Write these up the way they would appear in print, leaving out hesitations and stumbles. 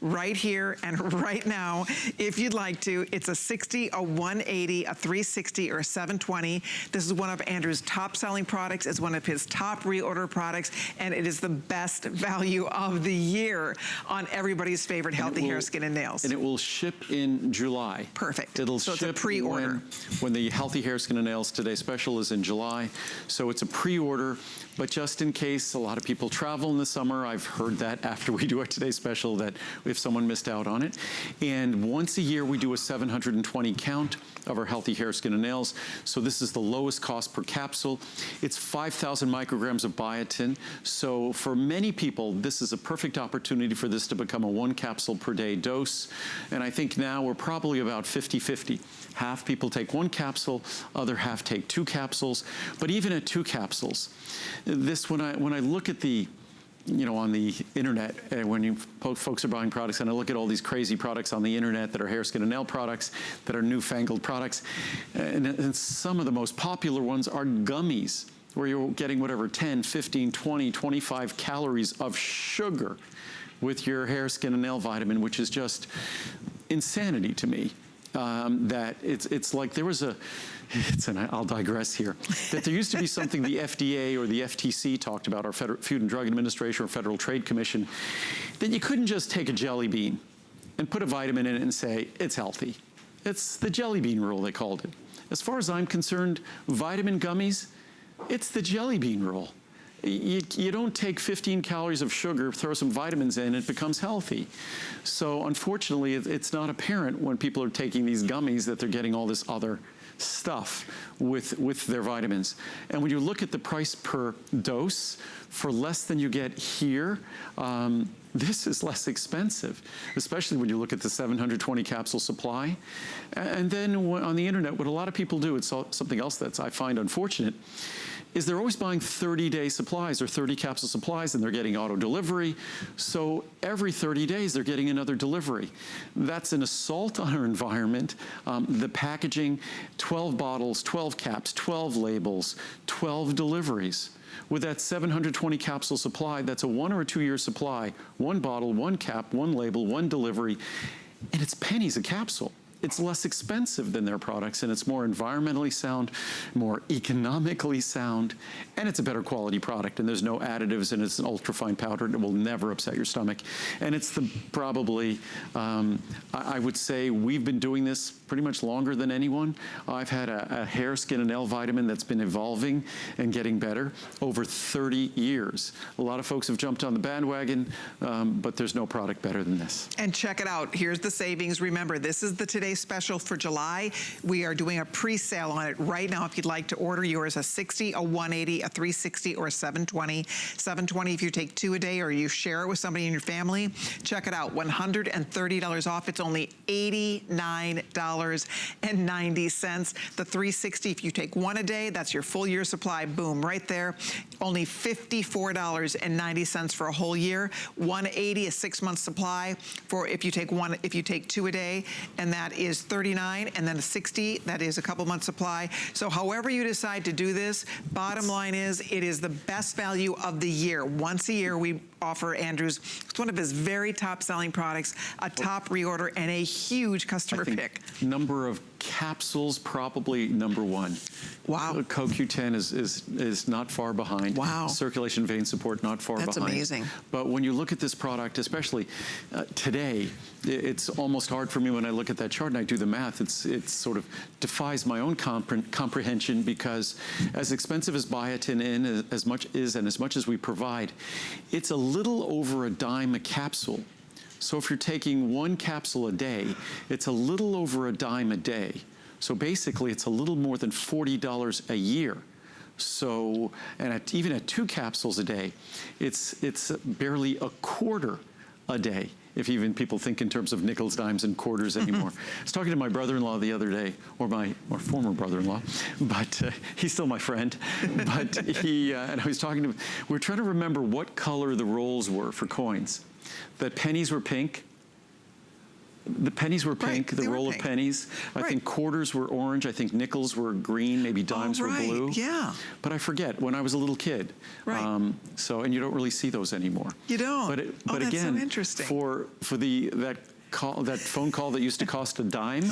right here and right now if you'd like to. It's a 60, a 180, a 360, or a 720. This is one of Andrew's top selling products. It's one of his top reorder products, and it is the best value of the year on everybody's favorite healthy hair, skin, and nails. And it will ship in July. Perfect. It'll so ship it's a pre-order. when the Healthy Hair, Skin, and Nails Today special is in July. So it's a pre-order, but just in case a lot of people travel in the summer, I've heard that after we do our Today special that if someone missed out on it. And once a year we do a 720 count of our Healthy Hair, Skin, and Nails. So this is the lowest cost per capsule. It's 5,000 micrograms of biotin. So for many people, this is a perfect opportunity for this to become a 1 capsule per day dose. And I think now we're probably about 50-50. Half people take 1 capsule, other half take 2 capsules. But even at 2 capsules, this, when I look at the, you know, on the internet, when folks are buying products, and I look at all these crazy products on the internet that are hair, skin, and nail products, that are newfangled products, and some of the most popular ones are gummies, where you're getting whatever, 10, 15, 20, 25 calories of sugar with your hair, skin, and nail vitamin, which is just insanity to me. That it's like there was I'll digress here, that there used to be something the FDA or the FTC talked about, our Food and Drug Administration or Federal Trade Commission, that you couldn't just take a jelly bean and put a vitamin in it and say, it's healthy. It's the jelly bean rule, they called it. As far as I'm concerned, vitamin gummies, it's the jelly bean rule. You don't take 15 calories of sugar, throw some vitamins in, it becomes healthy. So unfortunately, it's not apparent when people are taking these gummies that they're getting all this other stuff with their vitamins. And when you look at the price per dose, for less than you get here, this is less expensive, especially when you look at the 720 capsule supply. And then on the internet, what a lot of people do, it's something else that I find unfortunate, is they're always buying 30-day supplies or 30 capsule supplies, and they're getting auto delivery. So every 30 days, they're getting another delivery. That's an assault on our environment. The packaging, 12 bottles, 12 caps, 12 labels, 12 deliveries. With that 720 capsule supply, that's a 1 or 2 year supply. 1 bottle, 1 cap, 1 label, 1 delivery, and it's pennies a capsule. It's less expensive than their products, and it's more environmentally sound, more economically sound, and it's a better quality product, and there's no additives, and it's an ultra-fine powder, and it will never upset your stomach. And it's probably, I would say we've been doing this pretty much longer than anyone. I've had a hair, skin, and nail vitamin that's been evolving and getting better over 30 years. A lot of folks have jumped on the bandwagon, but there's no product better than this. And check it out. Here's the savings. Remember, this is the Today special for July. We are doing a pre-sale on it right now. If you'd like to order yours, a 60, a 180, a 360, or a 720. 720 if you take 2 a day or you share it with somebody in your family. Check it out, $130 off. It's only $89.90. The 360 if you take 1 a day, that's your full year supply. Boom, right there. Only $54.90 for a whole year. 180 a 6-month supply for if you take 2 a day, and that is $39, and then a 60, that is a couple months supply. So however you decide to do this, bottom line is it is the best value of the year. Once a year we offer Andrew's, it's one of his very top selling products, a top reorder, and a huge customer pick. Number of capsules, probably number 1. Wow. CoQ10 is not far behind. Wow. Circulation vein support, not far behind. That's amazing. But when you look at this product, especially today, it's almost hard for me when I look at that chart and I do the math. It sort of defies my own comprehension, because as expensive as biotin and as much as we provide, it's a little over a dime a capsule. So if you're taking 1 capsule a day, it's a little over a dime a day. So basically, it's a little more than $40 a year. So, and even at 2 capsules a day, it's barely a quarter a day, if even people think in terms of nickels, dimes, and quarters anymore. I was talking to my brother-in-law the other day, or my former brother-in-law, but he's still my friend. But and I was talking to him, we were trying to remember what color the rolls were for coins. That pennies were pink, The pennies were pink, they the were roll pink. of pennies. I think quarters were orange. I think nickels were green. Maybe dimes were blue. Yeah. But I forget when I was a little kid. Right. And you don't really see those anymore. You don't. But that's again, so interesting. for that phone call that used to cost a dime.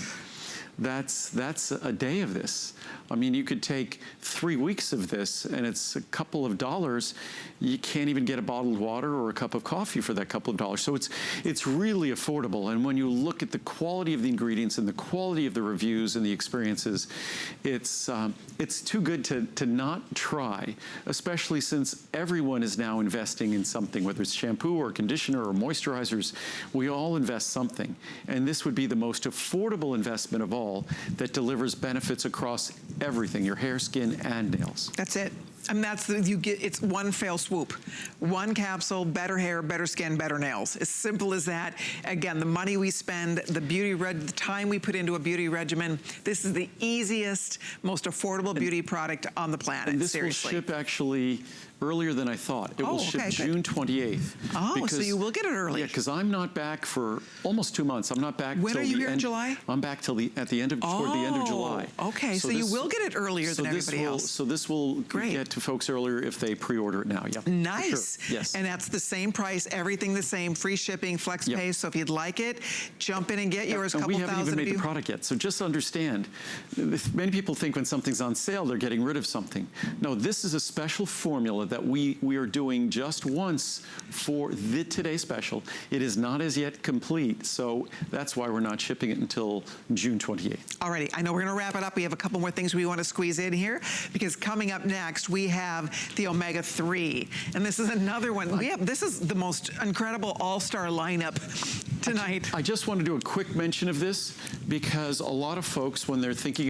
That's a day of this. I mean, you could take 3 weeks of this, and it's a couple of dollars. You can't even get a bottled water or a cup of coffee for that couple of dollars. So it's really affordable. And when you look at the quality of the ingredients and the quality of the reviews and the experiences, it's too good to not try, especially since everyone is now investing in something, whether it's shampoo or conditioner or moisturizers. We all invest something. And this would be the most affordable investment of all that delivers benefits across everything, your hair, skin, and nails. That's it. And it's one fell swoop. One capsule, better hair, better skin, better nails. As simple as that. Again, the money we spend, the time we put into a beauty regimen, this is the easiest, most affordable beauty product on the planet, and this seriously. will ship actually earlier than I thought. It will ship June 28th. Oh, so you will get it early. Yeah, because I'm not back for almost 2 months. I'm not back When till are you the here end. in July? I'm back till toward the end of July. Okay, so you will get it earlier than everybody else. So this will get to folks earlier if they pre-order it now. Yeah. Nice. Sure. Yes. And that's the same price, everything the same, free shipping, flex pay. So if you'd like it, jump in and get yours. And we haven't even made the product yet. So just understand, many people think when something's on sale, they're getting rid of something. No, this is a special formula that we are doing just once for the Today Special. It is not as yet complete, so that's why we're not shipping it until June 28th. Alrighty, I know we're gonna wrap it up. We have a couple more things we want to squeeze in here, because coming up next, we have the omega-3. And this is another one. This is the most incredible all-star lineup tonight. I just want to do a quick mention of this, because a lot of folks, when they're thinking